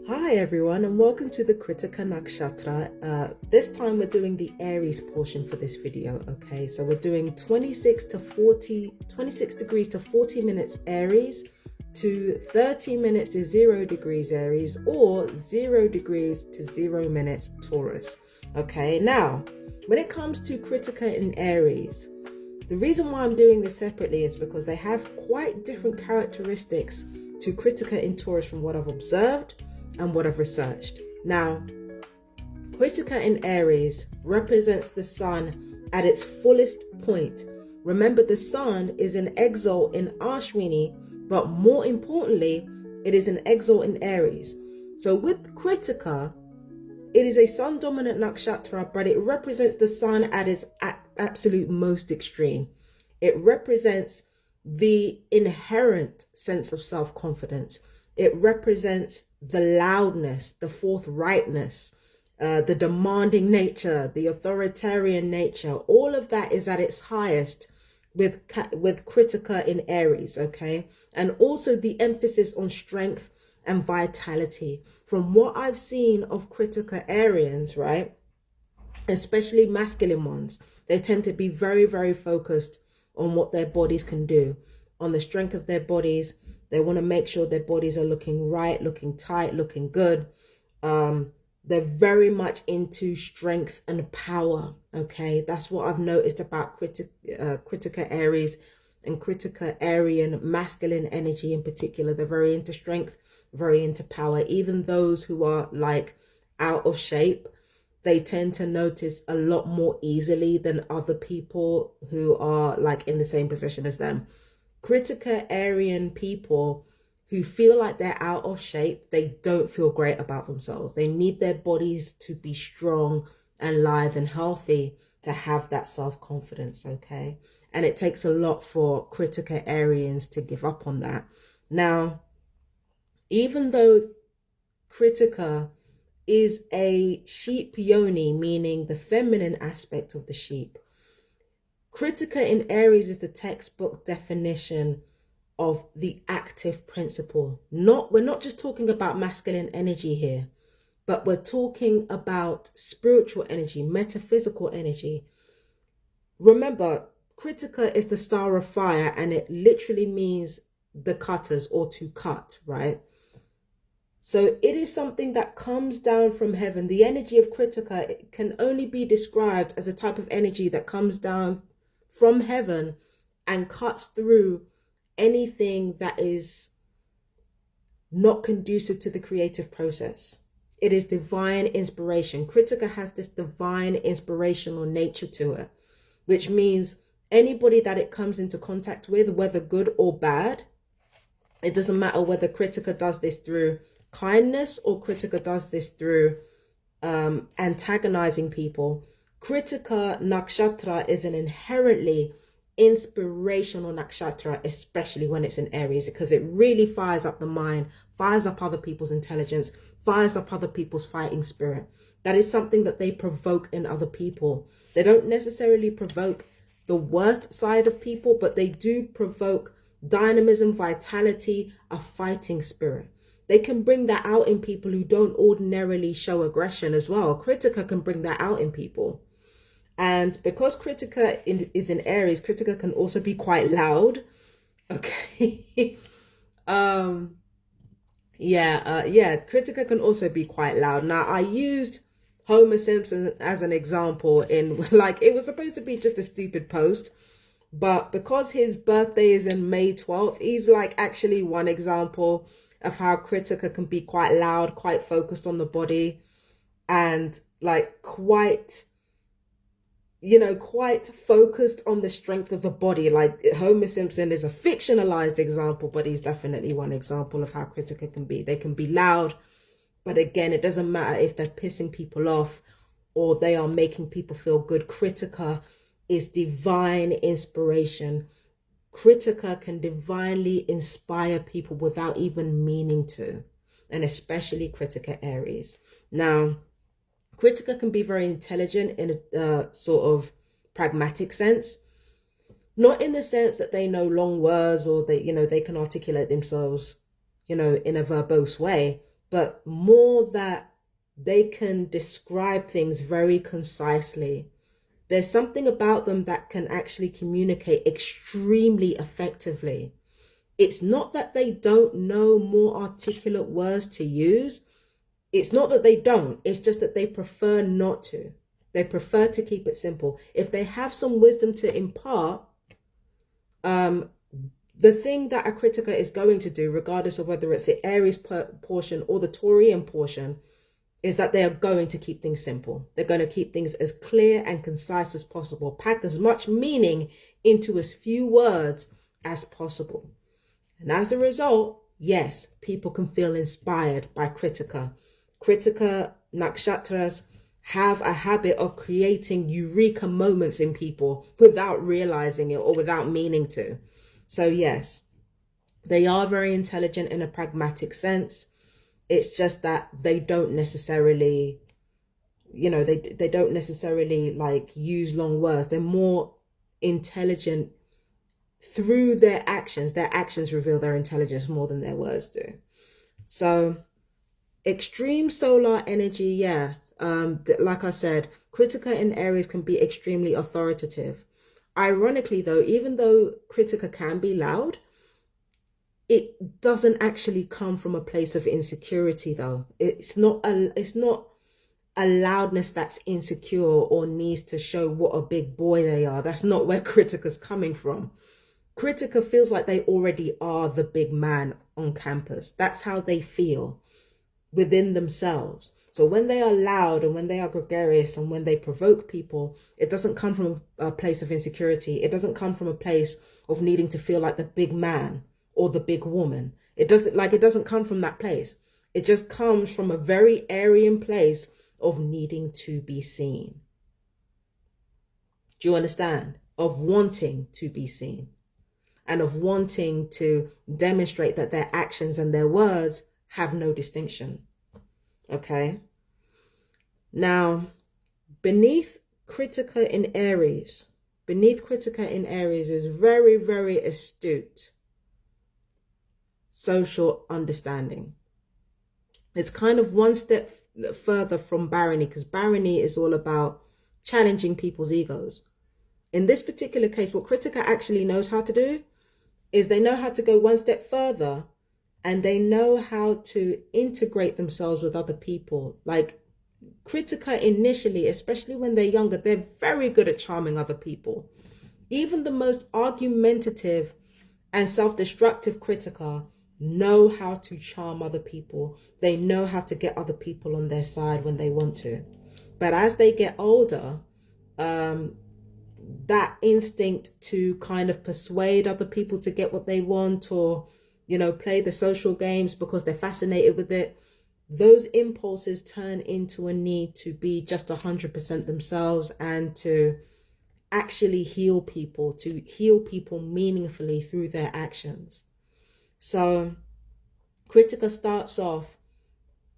Hi everyone, and welcome to the Krittika Nakshatra. This time we're doing the Aries portion for this video. Okay, so we're doing 26 degrees to 40 minutes Aries, to 30 minutes to 0 degrees Aries, or 0 degrees to 0 minutes Taurus. Okay, now when it comes to Krittika in Aries, the reason why I'm doing this separately is because they have quite different characteristics to Krittika in Taurus from what I've observed and what I've researched. Now, Krittika in Aries represents the sun at its fullest point. Remember, the sun is an exalt in Ashwini, but more importantly, it is an exalt in Aries. So with Krittika, it is a sun dominant nakshatra, but it represents the sun at its absolute most extreme. It represents the inherent sense of self-confidence. It represents the loudness, the forthrightness, the demanding nature, the authoritarian nature. All of that is at its highest with Krittika in Aries, okay? And also the emphasis on strength and vitality. From what I've seen of Krittika Arians, right, especially masculine ones, they tend to be very, very focused on what their bodies can do, on the strength of their bodies. They want to make sure their bodies are looking right, looking tight, looking good. They're very much into strength and power, okay? That's what I've noticed about Krittika Aries and Krittika Arian masculine energy in particular. They're very into strength, very into power. Even those who are like out of shape, they tend to notice a lot more easily than other people who are like in the same position as them. Krittika Arian people who feel like they're out of shape, they don't feel great about themselves. They need their bodies to be strong and lithe and healthy to have that self-confidence, okay? And it takes a lot for Krittika Arians to give up on that. Now, even though Krittika is a sheep yoni, meaning the feminine aspect of the sheep, Krittika in Aries is the textbook definition of the active principle. We're not just talking about masculine energy here, but we're talking about spiritual energy, metaphysical energy. Remember, Krittika is the star of fire, and it literally means the cutters, or to cut, right? So it is something that comes down from heaven. The energy of Krittika can only be described as a type of energy that comes down from heaven and cuts through anything that is not conducive to the creative process. It is divine inspiration. Krittika has this divine inspirational nature to it, which means anybody that it comes into contact with, whether good or bad, it doesn't matter whether Krittika does this through kindness or Krittika does this through antagonizing people. Krittika Nakshatra is an inherently inspirational nakshatra, especially when it's in Aries, because it really fires up the mind, fires up other people's intelligence, fires up other people's fighting spirit. That is something that they provoke in other people. They don't necessarily provoke the worst side of people, but they do provoke dynamism, vitality, a fighting spirit. They can bring that out in people who don't ordinarily show aggression as well. Krittika can bring that out in people. And because Krittika is in Aries, Krittika can also be quite loud. Okay. Krittika can also be quite loud. Now, I used Homer Simpson as an example in, like, it was supposed to be just a stupid post, but because his birthday is in May 12th, he's like actually one example of how Krittika can be quite loud, quite focused on the body, and like quite focused on the strength of the body. Like Homer Simpson is a fictionalized example, but he's definitely one example of how Krittika can be. They can be loud, but again, it doesn't matter if they're pissing people off or they are making people feel good. Krittika is divine inspiration. Krittika can divinely inspire people without even meaning to, and especially Krittika Aries. Now, Krittika can be very intelligent in a sort of pragmatic sense, not in the sense that they know long words or they can articulate themselves, in a verbose way, but more that they can describe things very concisely. There's something about them that can actually communicate extremely effectively. It's not that they don't know more articulate words to use. It's not that they don't. It's just that they prefer not to. They prefer to keep it simple. If they have some wisdom to impart, the thing that a Krittika is going to do, regardless of whether it's the Aries portion or the Taurian portion, is that they are going to keep things simple. They're going to keep things as clear and concise as possible, pack as much meaning into as few words as possible. And as a result, yes, people can feel inspired by Krittika. Krittika nakshatras have a habit of creating eureka moments in people without realizing it or without meaning to. So yes, they are very intelligent in a pragmatic sense. It's just that they don't necessarily, they don't necessarily like use long words. They're more intelligent through their actions. Their actions reveal their intelligence more than their words do. So extreme solar energy, yeah. Like I said, Krittika in Aries can be extremely authoritative. Ironically though, even though Krittika can be loud, it doesn't actually come from a place of insecurity though. It's not a loudness that's insecure or needs to show what a big boy they are. That's not where Krittika's coming from. Krittika feels like they already are the big man on campus. That's how they feel within themselves. So when they are loud and when they are gregarious and when they provoke people, it doesn't come from a place of insecurity. It doesn't come from a place of needing to feel like the big man or the big woman. It doesn't come from that place. It just comes from a very Aryan place of needing to be seen. Do you understand? Of wanting to be seen and of wanting to demonstrate that their actions and their words have no distinction. Okay. Now, beneath Krittika in Aries is very, very astute social understanding. It's kind of one step further from barony, because barony is all about challenging people's egos. In this particular case, what Krittika actually knows how to do is they know how to go one step further, and they know how to integrate themselves with other people. Like Krittika initially, especially when they're younger, they're very good at charming other people. Even the most argumentative and self-destructive Krittika know how to charm other people. They know how to get other people on their side when they want to. But as they get older, that instinct to kind of persuade other people to get what they want, or play the social games because they're fascinated with it, those impulses turn into a need to be just 100% themselves and to actually heal people meaningfully through their actions. So Krittika starts off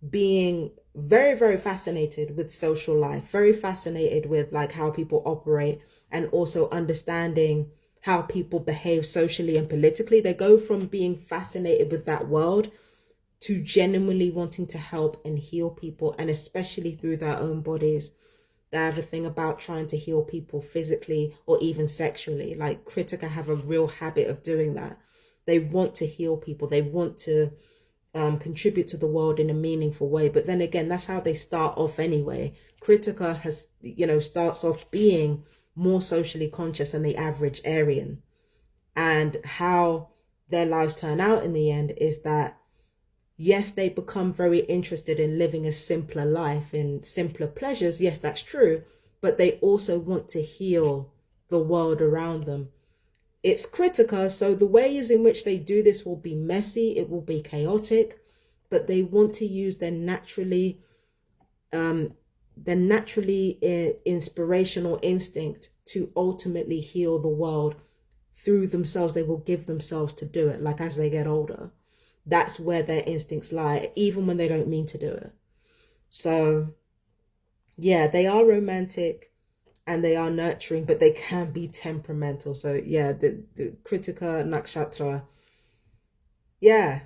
being very, very fascinated with social life, very fascinated with like how people operate, and also understanding how people behave socially and politically. They go from being fascinated with that world to genuinely wanting to help and heal people, and especially through their own bodies. They have a thing about trying to heal people physically or even sexually. Like Krittika have a real habit of doing that. They want to heal people. They want to contribute to the world in a meaningful way. But then again, that's how they start off anyway. Krittika has, starts off being more socially conscious than the average Aryan. And how their lives turn out in the end is that, yes, they become very interested in living a simpler life and simpler pleasures. Yes, that's true. But they also want to heal the world around them. It's Krittika, so the ways in which they do this will be messy, it will be chaotic, but they want to use their naturally inspirational instinct to ultimately heal the world through themselves. They will give themselves to do it. Like as they get older, that's where their instincts lie, even when they don't mean to do it. So yeah, they are romantic and they are nurturing, but they can be temperamental. So yeah, the Krittika Nakshatra, yeah,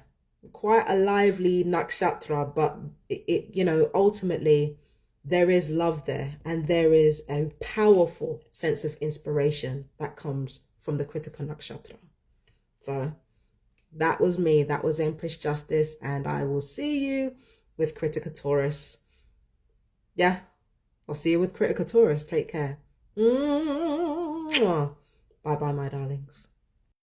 quite a lively nakshatra, but you know, ultimately there is love there, and there is a powerful sense of inspiration that comes from the Krittika nakshatra. So that was me. That was Empress Justice, and I will see you with Krittika Taurus. Yeah, I'll see you with Krittika Taurus. Take care. Bye bye, my darlings.